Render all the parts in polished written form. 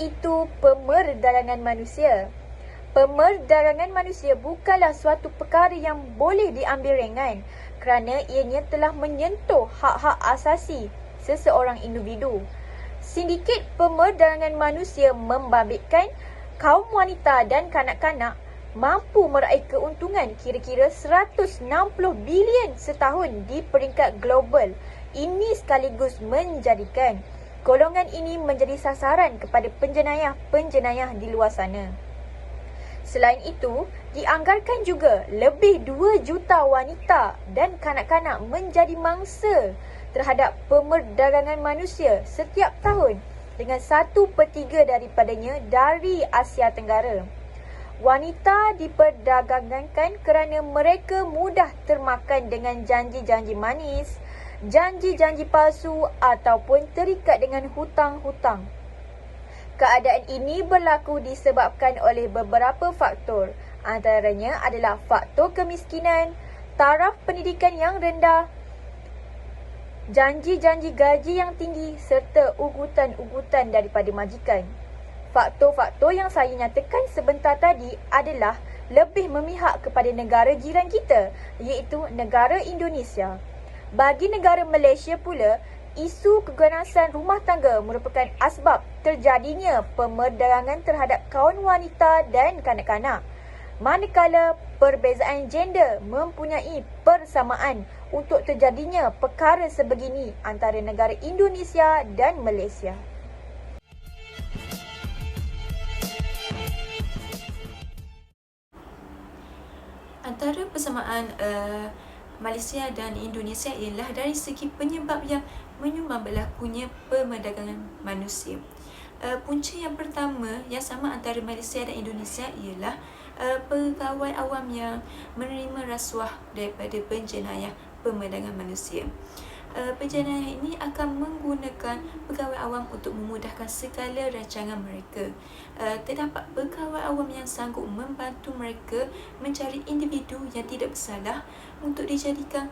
itu pemerdagangan manusia. Pemerdagangan manusia bukanlah suatu perkara yang boleh diambil ringan kerana ianya telah menyentuh hak-hak asasi seseorang individu. Sindiket pemerdagangan manusia membabitkan kaum wanita dan kanak-kanak mampu meraih keuntungan kira-kira 160 bilion setahun di peringkat global. Ini sekaligus menjadikan golongan ini menjadi sasaran kepada penjenayah-penjenayah di luar sana. Selain itu, dianggarkan juga lebih 2 juta wanita dan kanak-kanak menjadi mangsa terhadap pemerdagangan manusia setiap tahun dengan 1/3 daripadanya dari Asia Tenggara. Wanita diperdagangkan kerana mereka mudah termakan dengan janji-janji manis, janji-janji palsu ataupun terikat dengan hutang-hutang. Keadaan ini berlaku disebabkan oleh beberapa faktor. Antaranya adalah faktor kemiskinan, taraf pendidikan yang rendah, janji-janji gaji yang tinggi serta ugutan-ugutan daripada majikan. Faktor-faktor yang saya nyatakan sebentar tadi adalah lebih memihak kepada negara jiran kita, iaitu negara Indonesia. Bagi negara Malaysia pula, isu keganasan rumah tangga merupakan asbab terjadinya pemerdagangan terhadap kaum wanita dan kanak-kanak. Manakala perbezaan gender mempunyai persamaan untuk terjadinya perkara sebegini antara negara Indonesia dan Malaysia. Antara persamaan Malaysia dan Indonesia ialah dari segi penyebab yang menyumbang berlakunya pemerdagangan manusia. Punca yang pertama yang sama antara Malaysia dan Indonesia ialah pegawai awam yang menerima rasuah daripada penjenayah pemerdagangan manusia. Penjenayah ini akan menggunakan pegawai awam untuk memudahkan segala rancangan mereka. Terdapat pegawai awam yang sanggup membantu mereka mencari individu yang tidak bersalah untuk dijadikan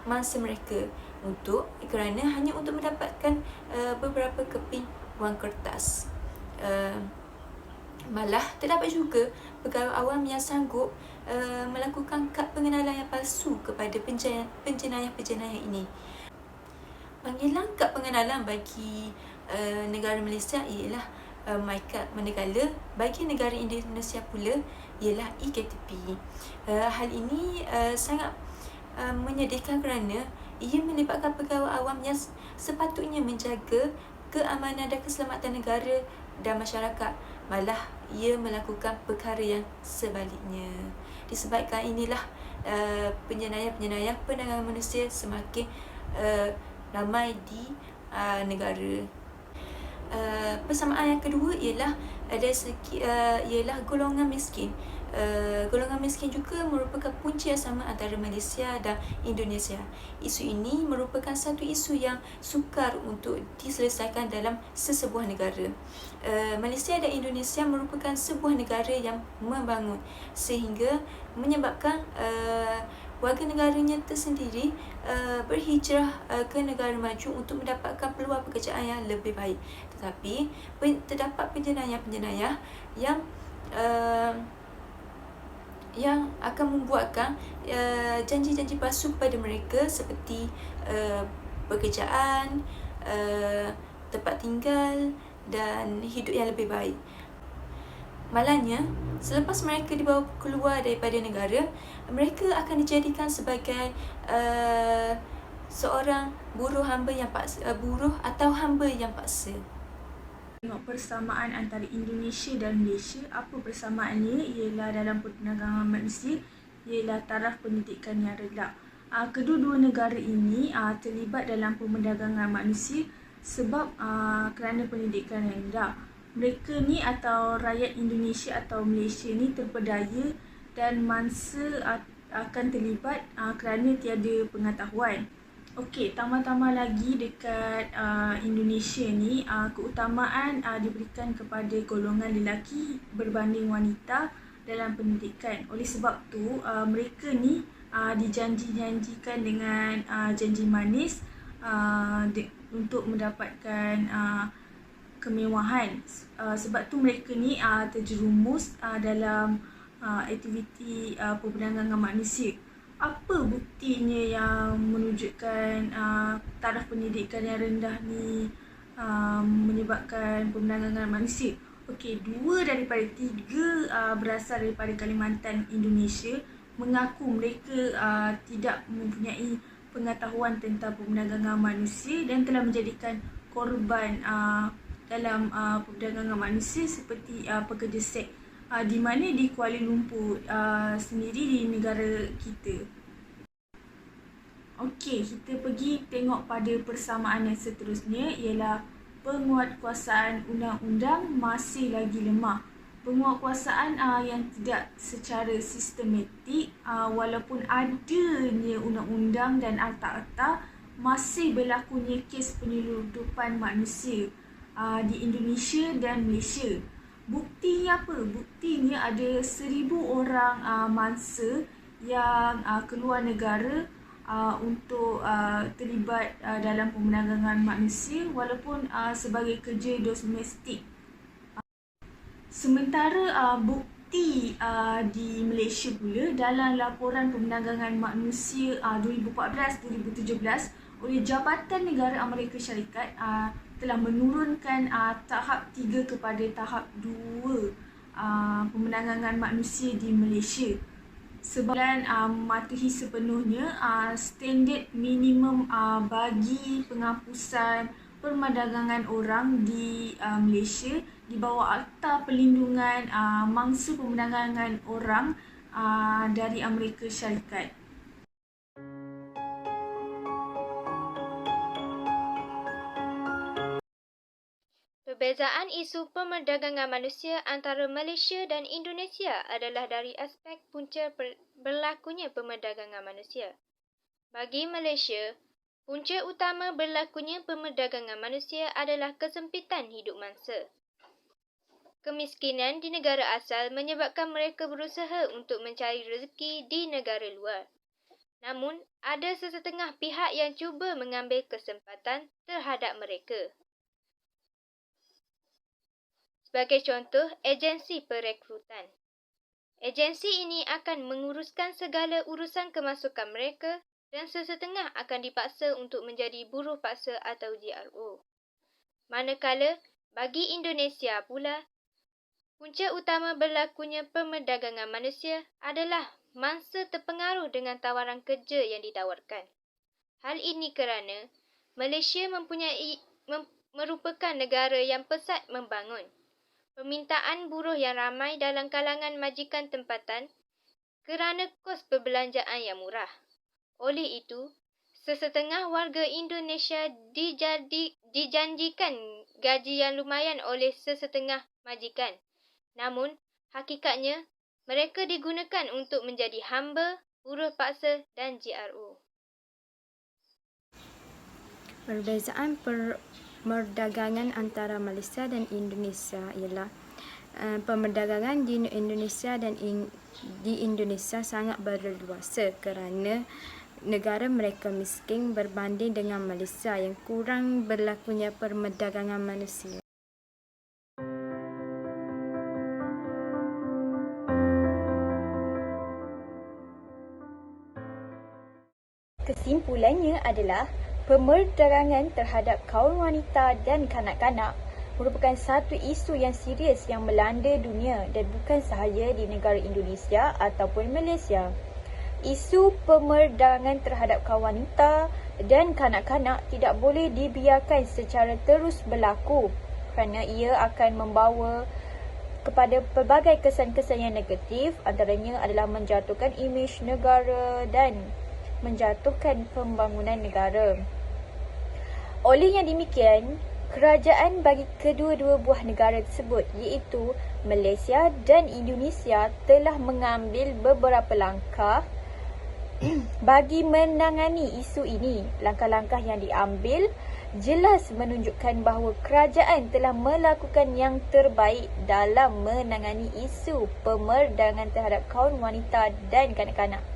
mangsa mereka kerana hanya untuk mendapatkan beberapa keping wang kertas. Malah terdapat juga pegawai awam yang sanggup melakukan kad pengenalan yang palsu kepada penjenayah-penjenayah ini. Panggilan kad pengenalan bagi negara Malaysia ialah MyKad, manakala bagi negara Indonesia pula ialah eKTP. Hal ini sangat menyedihkan kerana ia melibatkan pegawai awam yang sepatutnya menjaga keamanan dan keselamatan negara dan masyarakat, malah ia melakukan perkara yang sebaliknya. Disebabkan inilah penjenayah-penjenayah perdagangan manusia semakin ramai di negara. Persamaan yang kedua ialah dari segi ialah golongan miskin. Golongan miskin juga merupakan punca yang sama antara Malaysia dan Indonesia. Isu ini merupakan satu isu yang sukar untuk diselesaikan dalam sesebuah negara. Malaysia dan Indonesia merupakan sebuah negara yang membangun sehingga menyebabkan warga negaranya tersendiri berhijrah ke negara maju untuk mendapatkan peluang pekerjaan yang lebih baik. Tetapi terdapat penjenayah-penjenayah yang akan membuatkan janji-janji palsu kepada mereka seperti pekerjaan, tempat tinggal dan hidup yang lebih baik. Malangnya, selepas mereka dibawa keluar daripada negara, mereka akan dijadikan sebagai seorang buruh atau hamba yang paksa. Tengok persamaan antara Indonesia dan Malaysia. Apa persamaannya? Ialah dalam perdagangan manusia, ialah taraf pendidikan yang rendah. Kedua-dua negara ini terlibat dalam perdagangan manusia sebab kerana pendidikan yang rendah. Mereka ni atau rakyat Indonesia atau Malaysia ni terpedaya dan mangsa akan terlibat kerana tiada pengetahuan. Okey, tambah-tambah lagi dekat Indonesia ni keutamaan diberikan kepada golongan lelaki berbanding wanita dalam pendidikan. Oleh sebab tu mereka ni dijanji-janjikan dengan janji manis untuk mendapatkan kemewahan. Sebab tu mereka ni terjerumus dalam aktiviti perdagangan manusia. Apa buktinya yang menunjukkan taraf pendidikan yang rendah ni menyebabkan perdagangan manusia? Okey, 2 daripada 3 berasal daripada Kalimantan, Indonesia mengaku mereka tidak mempunyai pengetahuan tentang perdagangan manusia dan telah menjadikan korban dalam perdagangan manusia seperti pekerja seks di mana di Kuala Lumpur sendiri di negara kita. Okey, kita pergi tengok pada persamaan yang seterusnya ialah penguatkuasaan undang-undang masih lagi lemah. Penguatkuasaan yang tidak secara sistematik walaupun adanya undang-undang dan akta-akta, masih berlakunya kes penyeludupan manusia di Indonesia dan Malaysia. Buktinya apa? Buktinya ada 1,000 orang mangsa yang keluar negara untuk terlibat dalam perdagangan manusia walaupun sebagai kerja domestik. Sementara bukti di Malaysia pula dalam laporan perdagangan manusia 2014-2017 oleh Jabatan Negara Amerika Syarikat telah menurunkan tahap 3 kepada tahap 2 perdagangan manusia di Malaysia. Sebulan mematuhi sepenuhnya standard minimum bagi penghapusan perdagangan orang di Malaysia di bawah Akta Perlindungan Mangsa Perdagangan Orang dari Amerika Syarikat. Perbezaan isu perdagangan manusia antara Malaysia dan Indonesia adalah dari aspek punca berlakunya perdagangan manusia. Bagi Malaysia, punca utama berlakunya perdagangan manusia adalah kesempitan hidup mangsa. Kemiskinan di negara asal menyebabkan mereka berusaha untuk mencari rezeki di negara luar. Namun, ada sesetengah pihak yang cuba mengambil kesempatan terhadap mereka. Sebagai contoh, agensi perekrutan. Agensi ini akan menguruskan segala urusan kemasukan mereka dan sesetengah akan dipaksa untuk menjadi buruh paksa atau GRO. Manakala, bagi Indonesia pula, punca utama berlakunya perdagangan manusia adalah mangsa terpengaruh dengan tawaran kerja yang ditawarkan. Hal ini kerana Malaysia merupakan negara yang pesat membangun. Permintaan buruh yang ramai dalam kalangan majikan tempatan kerana kos perbelanjaan yang murah. Oleh itu, sesetengah warga Indonesia dijanjikan gaji yang lumayan oleh sesetengah majikan. Namun, hakikatnya, mereka digunakan untuk menjadi hamba, buruh paksa dan GRO. Perbezaan perdagangan antara Malaysia dan Indonesia ialah perdagangan di Indonesia dan di Indonesia sangat berleluasa kerana negara mereka miskin berbanding dengan Malaysia yang kurang berlakunya perdagangan manusia. Kesimpulannya adalah pemerdagangan terhadap kaum wanita dan kanak-kanak merupakan satu isu yang serius yang melanda dunia dan bukan sahaja di negara Indonesia ataupun Malaysia. Isu pemerdagangan terhadap kaum wanita dan kanak-kanak tidak boleh dibiarkan secara terus berlaku kerana ia akan membawa kepada pelbagai kesan-kesan yang negatif, antaranya adalah menjatuhkan imej negara dan menjatuhkan pembangunan negara. Oleh yang demikian, kerajaan bagi kedua-dua buah negara tersebut iaitu Malaysia dan Indonesia telah mengambil beberapa langkah bagi menangani isu ini. Langkah-langkah yang diambil jelas menunjukkan bahawa kerajaan telah melakukan yang terbaik dalam menangani isu pemerdagangan terhadap kaum wanita dan kanak-kanak.